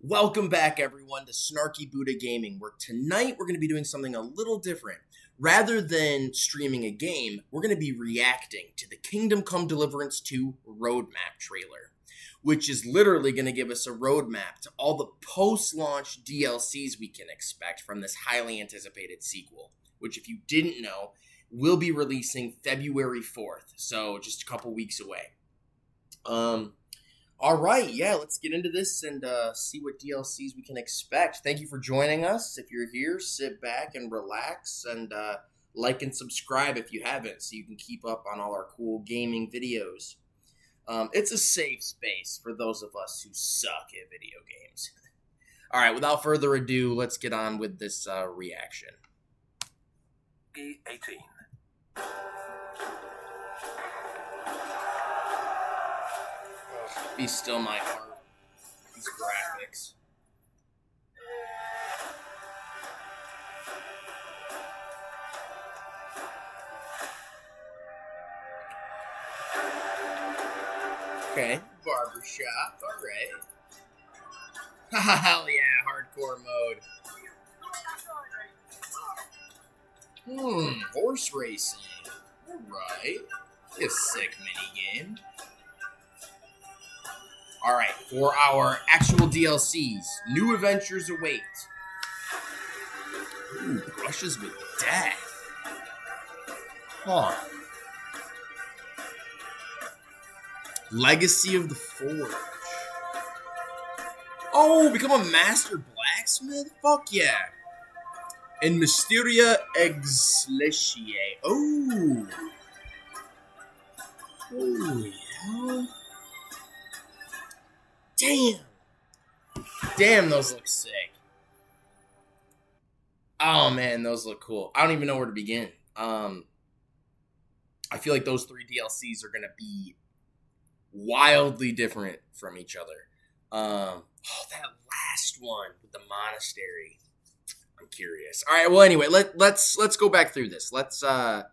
Welcome back, everyone, to Snarky Buddha Gaming, where tonight we're going to be doing something a little different. Rather than streaming a game, we're going to be reacting to the Come Deliverance II roadmap trailer, which is literally going to give us a roadmap to all the post-launch DLCs we can expect from this highly anticipated sequel, which, if you didn't know, will be releasing February 4th, so just a couple weeks away. All right, yeah, let's get into this and see what DLCs we can expect. Thank you for joining us. If you're here, sit back and relax and like and subscribe if you haven't so you can keep up on all our cool gaming videos. It's a safe space for those of us who suck at video games. All right, without further ado, let's get on with this reaction. E18. Be still my heart. These graphics. Okay, barbershop, alright. Hell yeah, hardcore mode. Horse racing. Alright. A sick minigame. Alright, for our actual DLCs, new adventures await. Ooh, brushes with death. Huh. Legacy of the Forge. Oh, become a master blacksmith? Fuck yeah. And Mysteria Exletiae. Oh. Holy hell. Damn, those look sick. Oh man, those look cool. I don't even know where to begin. I feel like those three DLCs are gonna be wildly different from each other. Oh, that last one with the monastery. I'm curious. All right. Well, anyway, let's go back through this. Let's go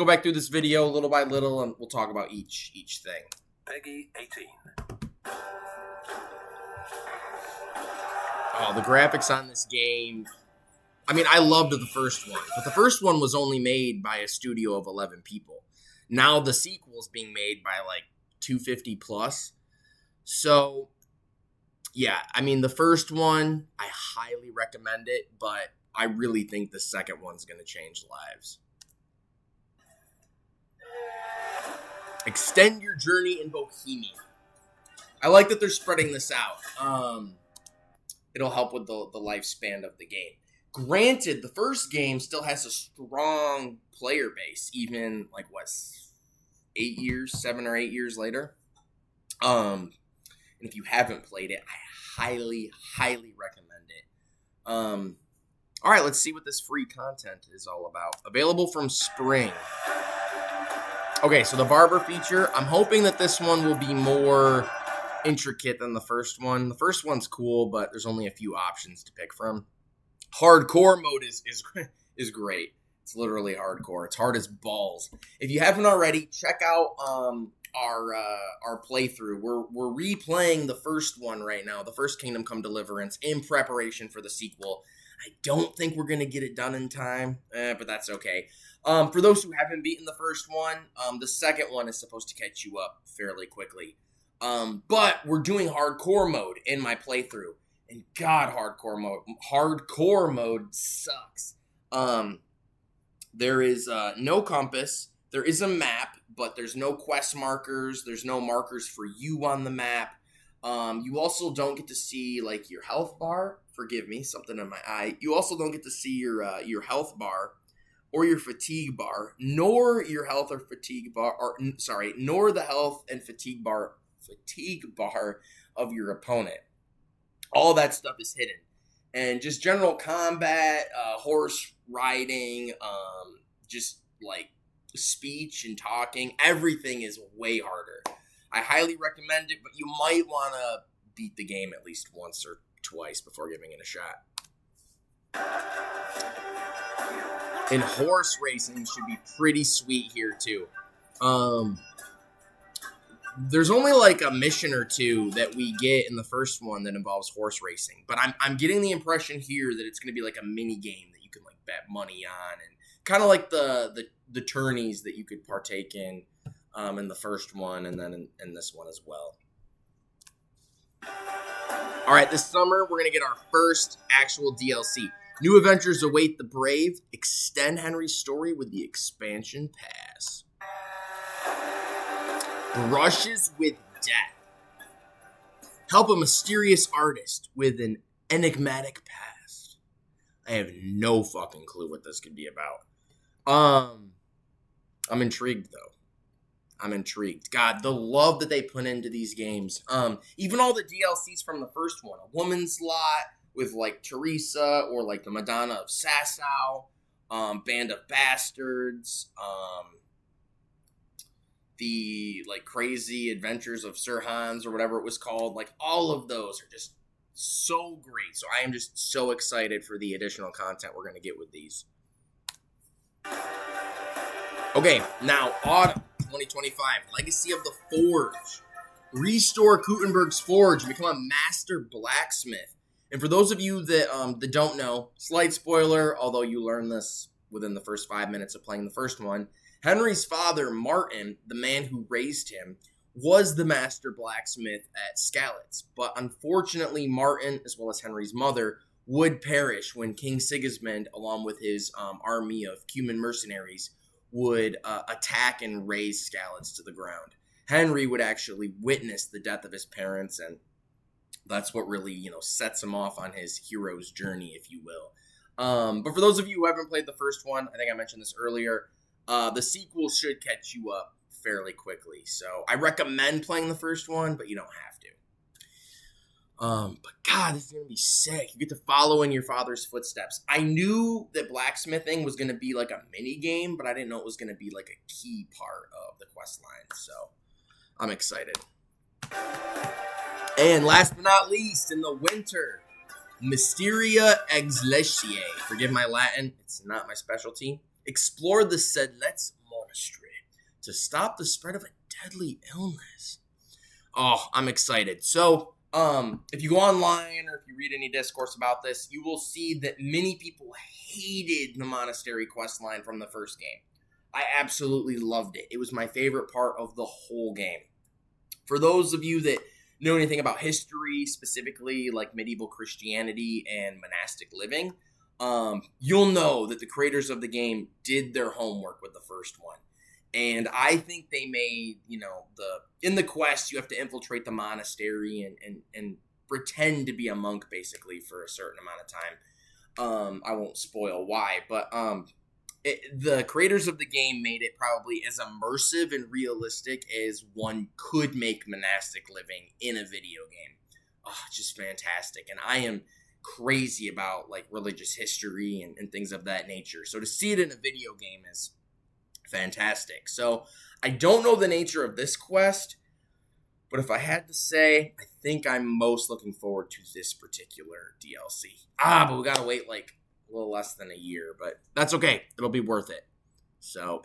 back through this video little by little, and we'll talk about each thing. Peggy 18. Oh, the graphics on this game. I mean, I loved the first one, but the first one was only made by a studio of 11 people. Now the sequel is being made by like 250 plus. So, yeah, I mean, the first one, I highly recommend it, but I really think the second one's going to change lives. Extend your journey in Bohemia. I like that they're spreading this out. It'll help with the lifespan of the game. Granted, the first game still has a strong player base, even like what, 7 or 8 years later. And if you haven't played it, I highly recommend it. All right, let's see what this free content is all about. Available from spring. Okay, so the barber feature. I'm hoping that this one will be more intricate than the first one. The first one's cool, but there's only a few options to pick from. Hardcore mode is great. It's literally hardcore. It's hard as balls. If you haven't already, check out our playthrough. We're replaying the first one right now, the first Kingdom Come Deliverance, in preparation for the sequel. I don't think we're gonna get it done in time, but that's okay. For those who haven't beaten the first one, the second one is supposed to catch you up fairly quickly. But we're doing hardcore mode in my playthrough, and God, hardcore mode sucks. There is no compass. There is a map, but there's no quest markers. There's no markers for you on the map. You also don't get to see like your health bar. Forgive me, something in my eye. You also don't get to see your health bar or your fatigue bar, nor your health or fatigue bar, nor the health and fatigue bar of your opponent. All that stuff is hidden. And just general combat, horse riding, just like speech and talking, everything is way harder. I highly recommend it, but you might want to beat the game at least once or twice before giving it a shot. And horse racing should be pretty sweet here too. There's only like a mission or two that we get in the first one that involves horse racing, but I'm getting the impression here that it's going to be like a mini game that you can like bet money on, and kind of like the tourneys that you could partake in the first one, and then in this one as well. All right, this summer we're going to get our first actual DLC. New adventures await the brave. Extend Henry's story with the expansion pass. Brushes with death. Help a mysterious artist with an enigmatic past. I have no fucking clue what this could be about. I'm intrigued though. I'm intrigued. God, the love that they put into these games. Even all the DLCs from the first one. A Woman's Lot with like Teresa, or like the Madonna of Sasau, Band of Bastards, the like Crazy Adventures of Sir Hans, or whatever it was called. Like all of those are just so great. So I am just so excited for the additional content we're going to get with these. Okay, now autumn 2025, Legacy of the Forge. Restore Kutenberg's Forge, become a master blacksmith. And for those of you that don't know, slight spoiler, although you learn this within the first 5 minutes of playing the first one, Henry's father, Martin, the man who raised him, was the master blacksmith at Skalitz. But unfortunately, Martin, as well as Henry's mother, would perish when King Sigismund, along with his army of Cuman mercenaries, would attack and raze Skalitz to the ground. Henry would actually witness the death of his parents, and that's what really, sets him off on his hero's journey, if you will. But for those of you who haven't played the first one, I think I mentioned this earlier, the sequel should catch you up fairly quickly. So I recommend playing the first one, but you don't have to. But God, this is going to be sick. You get to follow in your father's footsteps. I knew that blacksmithing was going to be like a mini game, but I didn't know it was going to be like a key part of the quest line. So I'm excited. And last but not least, in the winter, Mysteria Exletiae. Forgive my Latin, it's not my specialty. Explore the Sedlets Monastery to stop the spread of a deadly illness. Oh, I'm excited. So, if you go online or if you read any discourse about this, you will see that many people hated the monastery questline from the first game. I absolutely loved it. It was my favorite part of the whole game. For those of you that know anything about history, specifically like medieval Christianity and monastic living, you'll know that the creators of the game did their homework with the first one. And I think they made, in the quest, you have to infiltrate the monastery and pretend to be a monk, basically, for a certain amount of time. I won't spoil why, but the creators of the game made it probably as immersive and realistic as one could make monastic living in a video game. Oh, just fantastic. And I am crazy about, like, religious history and things of that nature. So to see it in a video game is fantastic. So I don't know the nature of this quest, but if I had to say, I think I'm most looking forward to this particular DLC. But we gotta wait like a little less than a year, but that's okay. It'll be worth it. So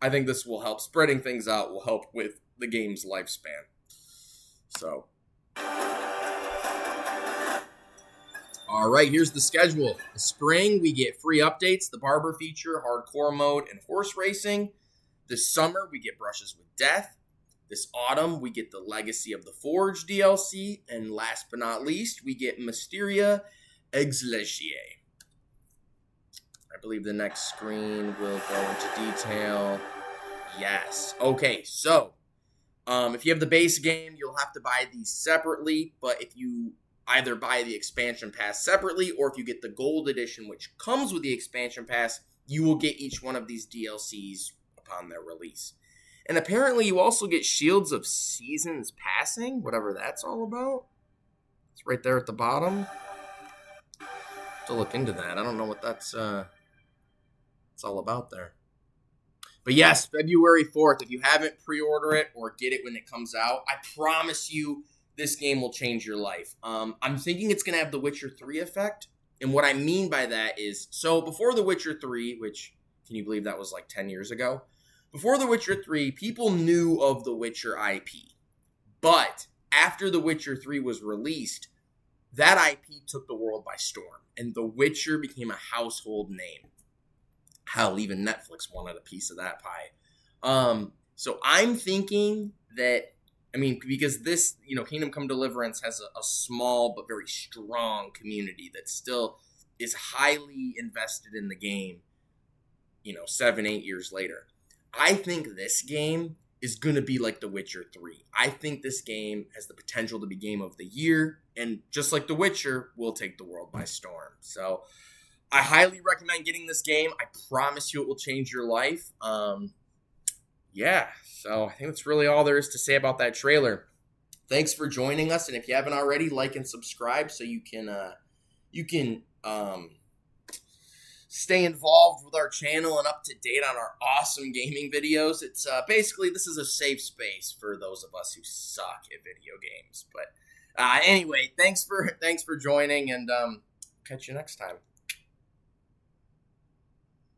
I think this will help. Spreading things out will help with the game's lifespan. So, all right, here's the schedule. The spring, we get free updates, the barber feature, hardcore mode, and horse racing. This summer, we get Brushes with Death. This autumn, we get the Legacy of the Forge DLC. And last but not least, we get Mysteria Exletiae. I believe the next screen will go into detail. Yes. Okay, so if you have the base game, you'll have to buy these separately. But if you either buy the expansion pass separately, or if you get the gold edition, which comes with the expansion pass, you will get each one of these DLCs upon their release. And apparently you also get Shields of Seasons Passing, whatever that's all about. It's right there at the bottom. To look into that. I don't know what that's it's all about there. But yes, February 4th. If you haven't pre-order it or get it when it comes out, I promise you this game will change your life. I'm thinking it's going to have the Witcher 3 effect. And what I mean by that is, so before the Witcher 3, which, can you believe that was like 10 years ago? before The Witcher 3, people knew of the Witcher IP. But after The Witcher 3 was released, that IP took the world by storm, and The Witcher became a household name. Hell, even Netflix wanted a piece of that pie. So I'm thinking that, because this, Kingdom Come Deliverance has a small but very strong community that still is highly invested in the game, 7-8 years later. I think this game is going to be like The Witcher 3. I think this game has the potential to be Game of the Year, and just like The Witcher, will take the world by storm. So I highly recommend getting this game. I promise you it will change your life. So I think that's really all there is to say about that trailer. Thanks for joining us, and if you haven't already, like and subscribe so you can stay involved with our channel and up to date on our awesome gaming videos. It's basically, this is a safe space for those of us who suck at video games. But anyway, thanks for joining, and catch you next time.